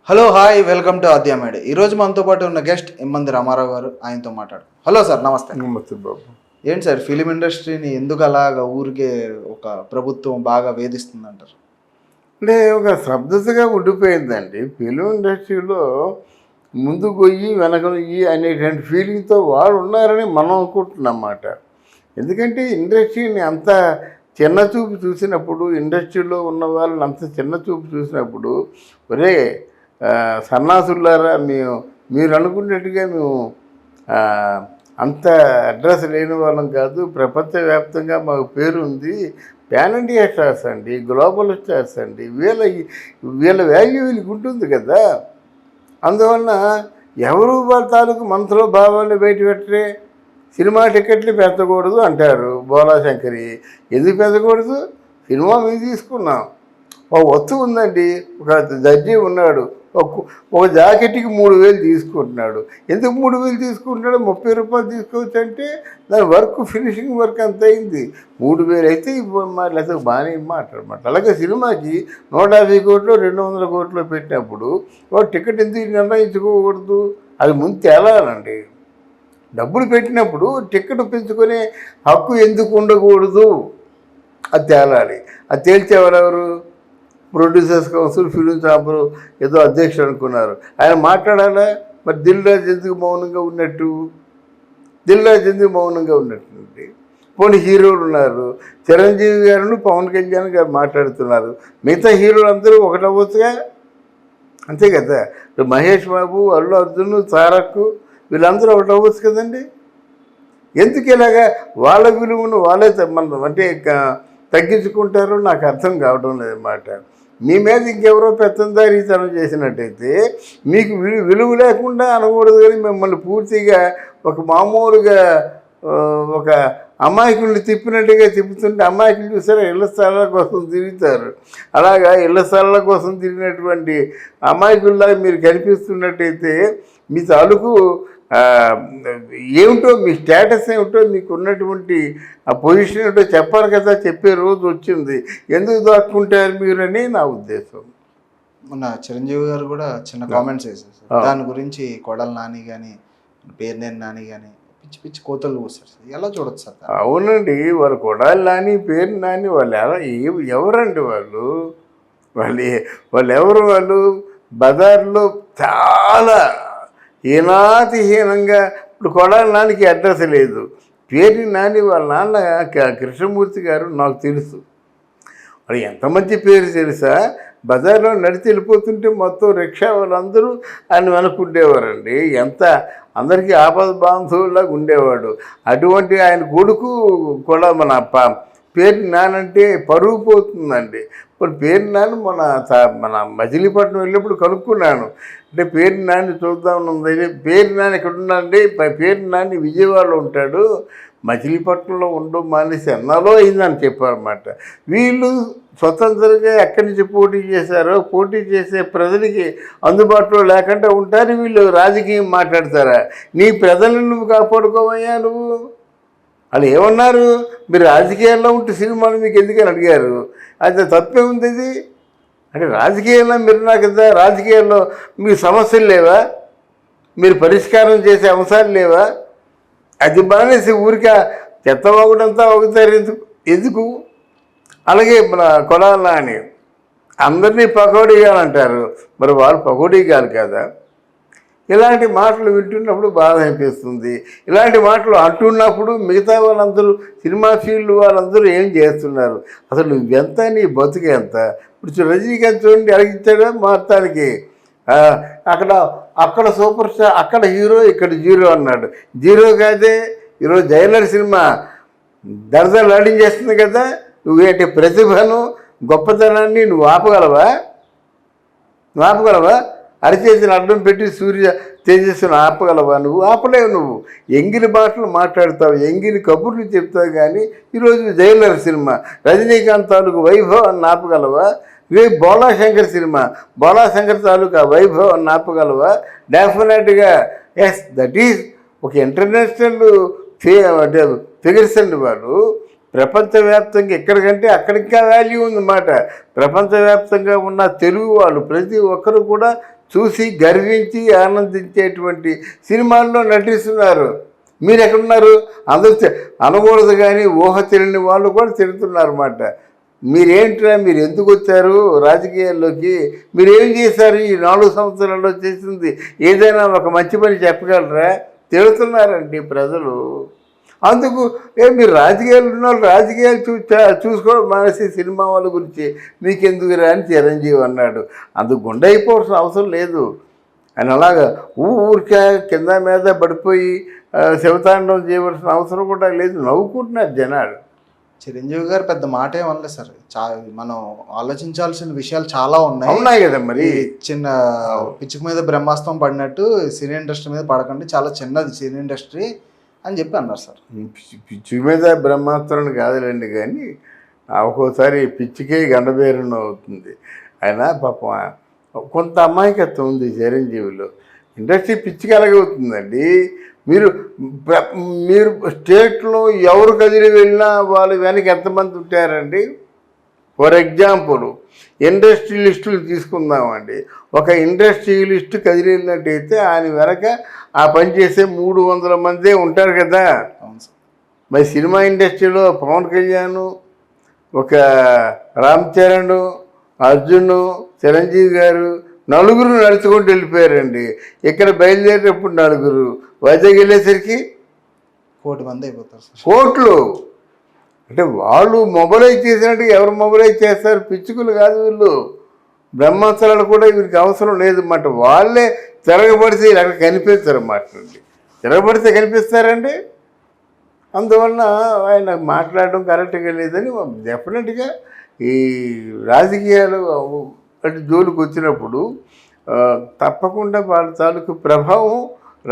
Hello hi welcome to Aadya మేడే. ఈరోజు మనతో పాటు ఉన్న గెస్ట్ ఇమ్మంది రామారావు గారు. ఆయనతో మాట్లాడు. హలో సార్, నమస్తే. నమస్తే బాబు. ఏంటి సార్, ఫిలిం ఇండస్ట్రీని ఎందుకు అలాగా ఊరికే ఒక ప్రభుత్వం బాగా వేధిస్తుందంటారు? అంటే ఒక స్తబ్దతగా ఉండిపోయిందండి ఫిలిం ఇండస్ట్రీలో. ముందు గొయ్యి వెనక నొయ్యి అనేటువంటి ఫీలింగ్తో వాళ్ళు ఉన్నారని మనం అనుకుంటున్నమాట. ఎందుకంటే ఇండస్ట్రీని అంత చిన్న చూపు చూసినప్పుడు, ఇండస్ట్రీలో ఉన్న వాళ్ళని అంత చిన్న చూపు చూసినప్పుడు, ఒరే సన్నాసులారా, మీరు అనుకున్నట్టుగా మేము అంత అడ్రస్ లేని వాళ్ళం కాదు, ప్రపంచవ్యాప్తంగా మాకు పేరు ఉంది, ప్యాన్ ఇండియా స్టార్స్ అండి, గ్లోబల్ స్టార్స్ అండి, వీళ్ళ వాల్యూ వీళ్ళకి ఉంటుంది కదా. అందువలన ఎవరు వాళ్ళ తాలూకు మనసులో భావాన్ని బయట పెట్టరే. సినిమా టికెట్లు పెంచకూడదు అంటారు బోలాశంకరి. ఎందుకు పెంచకూడదు? సినిమా మేము తీసుకున్నాం. ఒక వస్తువు ఉందండి, ఒక జడ్జి ఉన్నాడు, ఒక జాకెట్కి 3,000 తీసుకుంటున్నాడు. ఎందుకు 3,000 తీసుకుంటున్నాడు? 30 రూపాయలు తీసుకోవచ్చు అంటే దాని వర్క్, ఫినిషింగ్ వర్క్ అంత అయింది. 3,000 అయితే లేకపోతే బాగానే మాట్లాడమాట. అలాగే సినిమాకి 150 కోట్లు 200 కోట్లు పెట్టినప్పుడు వాడు టికెట్ ఎందుకు నిర్ణయించుకోకూడదు? అది ముందు తేలాలండి. డబ్బులు పెట్టినప్పుడు టికెట్ పెంచుకునే హక్కు ఎందుకు ఉండకూడదు? అది తేలాలి. అది తేల్చేవారెవరు? ప్రొడ్యూసర్స్ కౌన్సిల్, ఫిలిం ఛాంబర్ ఏదో అధ్యక్షుడు అనుకున్నారు. ఆయన మాట్లాడాలా? మరి దిల్ రాజు ఎందుకు మౌనంగా ఉన్నట్టు? పోనీ హీరోలు ఉన్నారు, చిరంజీవి గారు, పవన్ కళ్యాణ్ గారు మాట్లాడుతున్నారు. మిగతా హీరోలు అందరూ ఒకటవ్వచ్చుగా, అంతే కదా. మహేష్ బాబు, అల్లు అర్జున్, తారక్ వీళ్ళందరూ ఒకటవ్వచ్చు కదండి. ఎందుకు ఇలాగా వాళ్ళ విలువను వాళ్ళే అంటే తగ్గించుకుంటారో నాకు అర్థం కావడం లేదన్నమాట. మీ మీద ఇంకెవరో పెత్తందారీతనం చేసినట్టయితే మీకు విలువ లేకుండా అనకూడదు, కానీ మిమ్మల్ని పూర్తిగా ఒక మామూలుగా ఒక అమాయకుల్ని తిప్పినట్టుగా తిప్పుతుంటే అమాయకులు చూసారా ఇళ్ల స్థలాల కోసం తిరుగుతారు. అలాగా ఇళ్ల స్థలాల కోసం తిరిగినటువంటి అమాయకుల్లాగా మీరు కనిపిస్తున్నట్టయితే మీ తాలూకు ఏమిటో, మీ స్టేటస్ ఏమిటో, మీకు ఉన్నటువంటి ఆ పొజిషన్ ఏమిటో చెప్పాలి కదా. చెప్పే రోజు వచ్చింది. ఎందుకు దాక్కుంటారు మీరని నా ఉద్దేశం. మొన్న చిరంజీవి గారు కూడా చిన్న కామెంట్స్ వేశారు సార్. దాని గురించి కొడాలి నాని కానీ, పేర్నేని నాని కానీ పిచ్చి పిచ్చి కోతలు కూర్చారు సార్. ఎలా చూడొచ్చు సార్? అవునండి, వాళ్ళు కొడాలి నాని, పేరు నాని వాళ్ళు ఎవరండి? వాళ్ళు ఎవరు? వాళ్ళు బజార్లో చాలా హీనాతిహీనంగా. ఇప్పుడు కొడాలి నానికి అడ్రస్ లేదు. పేరు నాని వాళ్ళ నాన్న కృష్ణమూర్తి గారు నాకు తెలుసు. మరి ఎంత మంచి పేరు తెలుసా? బజార్లో నడిచి వెళ్ళిపోతుంటే మొత్తం రిక్షా వాళ్ళందరూ ఆయన వెనక్కుండేవారండి. ఎంత అందరికీ ఆపద బాంధవులాగా ఉండేవాడు. అటువంటి ఆయన కొడుకు కూడా మన పేరు నానంటే పరుగు పోతుందండి. ఇప్పుడు పేరు నాని మన మచిలీపట్నం వెళ్ళినప్పుడు కనుక్కున్నాను. అంటే పేరు నాని చూద్దామని ఉంది. పేరు నాని ఎక్కడ ఉన్నాడండి? పేరు నాని విజయవాడలో ఉంటాడు, మచిలీపట్నంలో ఉండడం మానేసి ఎన్నాలో అయిందని చెప్పారన్నమాట. వీళ్ళు స్వతంత్రంగా ఎక్కడి నుంచి పోటీ చేశారో, పోటీ చేసే ప్రజలకి అందుబాటులో లేకుండా ఉంటారు. వీళ్ళు రాజకీయం మాట్లాడతారా? నీ ప్రజలను నువ్వు కాపాడుకోవయ్యా నువ్వు. వాళ్ళు ఏమన్నారు? మీరు రాజకీయాల్లో ఉంటే సినిమాలు మీకు ఎందుకని అడిగారు. అది తప్పే ఉంది. ఇది అంటే రాజకీయాల్లో మీరు నాకు కదా, రాజకీయాల్లో మీ సమస్యలు లేవా? మీరు పరిష్కారం చేసే అంశాలు లేవా? అది బానేసి ఊరిక చెత్తవాగుడంతా అవుతారు ఎందుకు? అలాగే మన కొడాలి అని అందరినీ పకోడీగాలు అంటారు. మరి వాళ్ళు పకోడీగాలు కదా. ఇలాంటి మాటలు వింటున్నప్పుడు బాధ అనిపిస్తుంది. ఇలాంటి మాటలు అంటున్నప్పుడు మిగతా వాళ్ళందరూ, సినిమా ఫీల్డ్ వాళ్ళందరూ ఏం చేస్తున్నారు? అసలు నువ్వెంత, నీ బతుకు ఎంత? ఇప్పుడు రజనీకాంత్ చూడండి, అడిగించాడా మొత్తానికి. అక్కడ సూపర్ స్టార్, అక్కడ హీరో, ఇక్కడ జీరో అన్నాడు. జీరో కాదే, ఈరోజు జైలర్ సినిమా దర్జాలు ఆడించేస్తుంది కదా. నువ్వేంటి ప్రతిభను, గొప్పతనాన్ని నువ్వు ఆపగలవా? అరిచేతిని అడ్డం పెట్టి సూర్య తేజస్సును ఆపగలవా? నువ్వు ఆపలేవు. నువ్వు ఎంగిలి మాటలు మాట్లాడతావు, ఎంగిలి కబుర్లు చెప్తావు. కానీ ఈరోజు జైలర్ సినిమా, రజనీకాంత్ తాలూకు వైభవాన్ని ఆపగలవా? రేపు బోలాశంకర్ సినిమా, బోలాశంకర్ తాలూకా వైభవాన్ని ఆపగలవా? డెఫినెట్గా ఎస్, దట్ ఈజ్ ఒక ఇంటర్నేషనల్ ఫిగర్స్ అండి. వాళ్ళు ప్రపంచవ్యాప్తంగా ఎక్కడికంటే అక్కడికా వాల్యూ ఉందన్నమాట. ప్రపంచవ్యాప్తంగా ఉన్న తెలుగు వాళ్ళు ప్రతి ఒక్కరు కూడా చూసి గర్వించి ఆనందించేటువంటి సినిమాల్లో నటిస్తున్నారు. మీరు ఎక్కడున్నారు? అందరూ అనకూడదు కానీ ఊహ తెలియని వాళ్ళు కూడా తిడుతున్నారు అన్నమాట. మీరేంట్రా, మీరు ఎందుకు వచ్చారు రాజకీయాల్లోకి, మీరేం చేశారు ఈ 4 సంవత్సరాల్లో చేసింది ఏదైనా ఒక మంచి పని చెప్పగలరా? తిడుతున్నారండి ప్రజలు. అందుకు మీరు రాజకీయాలు ఉన్నవాళ్ళు రాజకీయాలు చూసుకోవడం మానేసి సినిమా వాళ్ళ గురించి మీకెందుకురా అని చిరంజీవి అన్నాడు. అందుకు గుండె అయిపోవాల్సిన అవసరం లేదు. ఆయన అలాగా ఊరికే కింద మీద పడిపోయి శివతాండవం చేయవలసిన అవసరం కూడా లేదు. నవ్వుకుంటున్నారు జనాలు. చిరంజీవి గారు పెద్ద మాట ఏమనలేదు సార్. మనం ఆలోచించాల్సిన విషయాలు చాలా ఉన్నాయి కదా. మరి చిన్న పిచ్చుకు మీద బ్రహ్మాస్త్రం పడినట్టు సినీ ఇండస్ట్రీ మీద పడకండి, చాలా చిన్నది సినీ ఇండస్ట్రీ అని చెప్పి అన్నారు సార్. పిచ్చి మీద బ్రహ్మాస్త్రం కాదులేండి, కానీ ఒక్కోసారి పిచ్చికే గండబేరణ అవుతుంది. ఆయన పాపం కొంత అమాయకత్వం ఉంది చిరంజీవిలో. ఇండస్ట్రీ పిచ్చికి ఎలాగవుతుందండి? మీరు స్టేట్లో ఎవరు కదిలి వెళ్ళినా వాళ్ళు వెనక ఎంతమంది ఉంటారండి? ఫర్ ఎగ్జాంపుల్ ఇండస్ట్రియలిస్టులు తీసుకుందామండి. ఒక ఇండస్ట్రియలిస్ట్ కదిలినట్టయితే ఆయన వెనక ఆ పని చేసే 300 మందే ఉంటారు కదా. మరి సినిమా ఇండస్ట్రీలో పవన్ కళ్యాణ్, ఒక రామ్ చరణ్, అర్జున్, చిరంజీవి గారు నలుగురు నడుచుకుంటూ వెళ్ళిపోయారండి. ఇక్కడ బయలుదేరేటప్పుడు నలుగురు, వైజాగ్ వెళ్ళేసరికి 1 కోటి మంది అయిపోతారు సార్. కోట్లు. అంటే వాళ్ళు మొబైలైజ్ చేసినట్టు ఎవరు మొబైలైజ్ చేస్తారు? పిచ్చుకులు కాదు వీళ్ళు. బ్రహ్మాస్త్రాలు కూడా వీరికి అవసరం లేదన్నమాట. వాళ్ళే తిరగబడితే ఇలా కనిపిస్తారు అన్నమాట. తిరగబడితే కనిపిస్తారండి. అందువలన ఆయన మాట్లాడడం కరెక్ట్గా లేదని డెఫినెట్గా ఈ రాజకీయాలు అంటే జోలికి వచ్చినప్పుడు తప్పకుండా వాళ్ళ తాలూకు ప్రభావం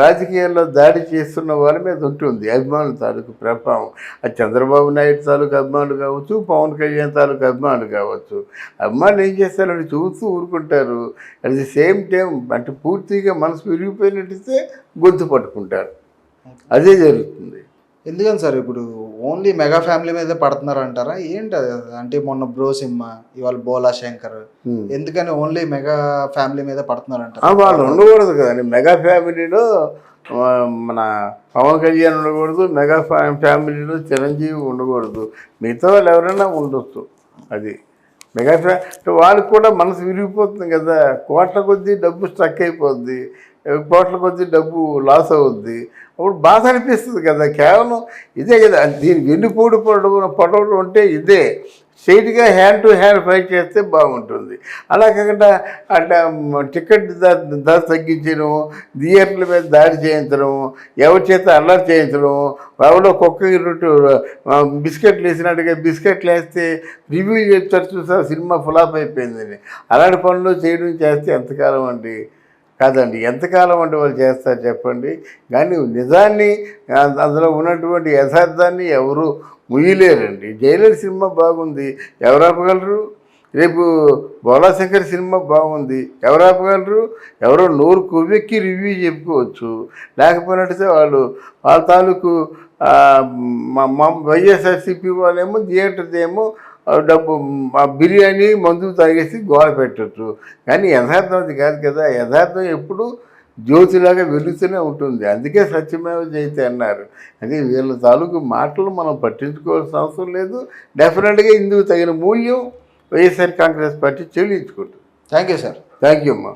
రాజకీయాల్లో దాడి చేస్తున్న వాళ్ళ మీద ఉంటుంది. అభిమానుల తాలూకు ప్రభావం. అది చంద్రబాబు నాయుడు తాలూకు అభిమానులు కావచ్చు, పవన్ కళ్యాణ్ తాలూకు అభిమానులు కావచ్చు. అభిమానులు ఏం చేస్తారని చూస్తూ ఊరుకుంటారు. అట్ ది సేమ్ టైం అంటే పూర్తిగా మనసు విరిగిపోయినట్టయితే గొంతు పట్టుకుంటారు. అదే జరుగుతుంది. ఎందుకని సార్ ఇప్పుడు ఓన్లీ మెగా ఫ్యామిలీ మీద పడుతున్నారు అంటారా ఏంటి? అంటే మొన్న బ్రో సినిమా, ఇవాళ బోలా శంకర్, ఎందుకని ఓన్లీ మెగా ఫ్యామిలీ మీద పడుతున్నారు అంటారా? వాళ్ళు ఉండకూడదు కదండి. మెగా ఫ్యామిలీలో మన పవన్ కళ్యాణ్ ఉండకూడదు, మెగా ఫ్యామిలీలో చిరంజీవి ఉండకూడదు. మిగతా వాళ్ళు ఎవరైనా ఉండొచ్చు. అది మెగా వాళ్ళకి కూడా మనసు విరిగిపోతుంది కదా. కోట్ల కొద్దీ డబ్బు స్ట్రక్ అయిపోద్ది, కోట్ల కొద్దీ డబ్బు లాస్ అవుద్ది. అప్పుడు బాధ అనిపిస్తుంది కదా. కేవలం ఇదే కదా. దీని వెన్నుపోటు పడవడం అంటే ఇదే. స్ట్రైట్గా హ్యాండ్ టు హ్యాండ్ ఫైట్ చేస్తే బాగుంటుంది. అలా కాకుండా అంటే టికెట్ ధర తగ్గించడం, థియేటర్ల మీద దాడి చేయించడం, ఎవరి చేత అల్లరి చేయించడం, ఎవరో కుక్క బిస్కెట్లు వేసినట్టుగా బిస్కెట్లు వేస్తే రివ్యూ చెప్తారు చూసారు సినిమా ఫ్లాప్ అయిపోయిందని. అలాంటి పనులు చేయడం చేస్తే ఎంతకాలం అండి? కాదండి, ఎంతకాలం అంటే వాళ్ళు చేస్తారు చెప్పండి. కానీ నిజాన్ని అందులో ఉన్నటువంటి యథార్థాన్ని ఎవరు ముయ్యలేరండి. జైలర్ సినిమా బాగుంది, ఎవరు ఆపగలరు? రేపు బోలాశంకర్ సినిమా బాగుంది, ఎవరు ఆపగలరు? ఎవరో నోరు కొవ్వెక్కి రివ్యూ చెప్పుకోవచ్చు. లేకపోయినట్టయితే వాళ్ళ తాలూకు వైఎస్ఆర్సీపీ వాళ్ళేమో థియేటర్ ఏమో డబ్బు బిర్యానీ మందు తాగేసి గోడ పెట్టచ్చు. కానీ యథార్థం అది కాదు కదా. యథార్థం ఎప్పుడు జ్యోతిలాగా వెలుగుతూనే ఉంటుంది. అందుకే సత్యమేవ జయతే అన్నారు. అంటే వీళ్ళ తాలూకు మాటలు మనం పట్టించుకోవాల్సిన అవసరం లేదు. డెఫినెట్గా ఇందుకు తగిన మూల్యం వైఎస్ఆర్ కాంగ్రెస్ పార్టీ చెల్లించుకుంటుంది. Thank you sir. Thank you అమ్మా.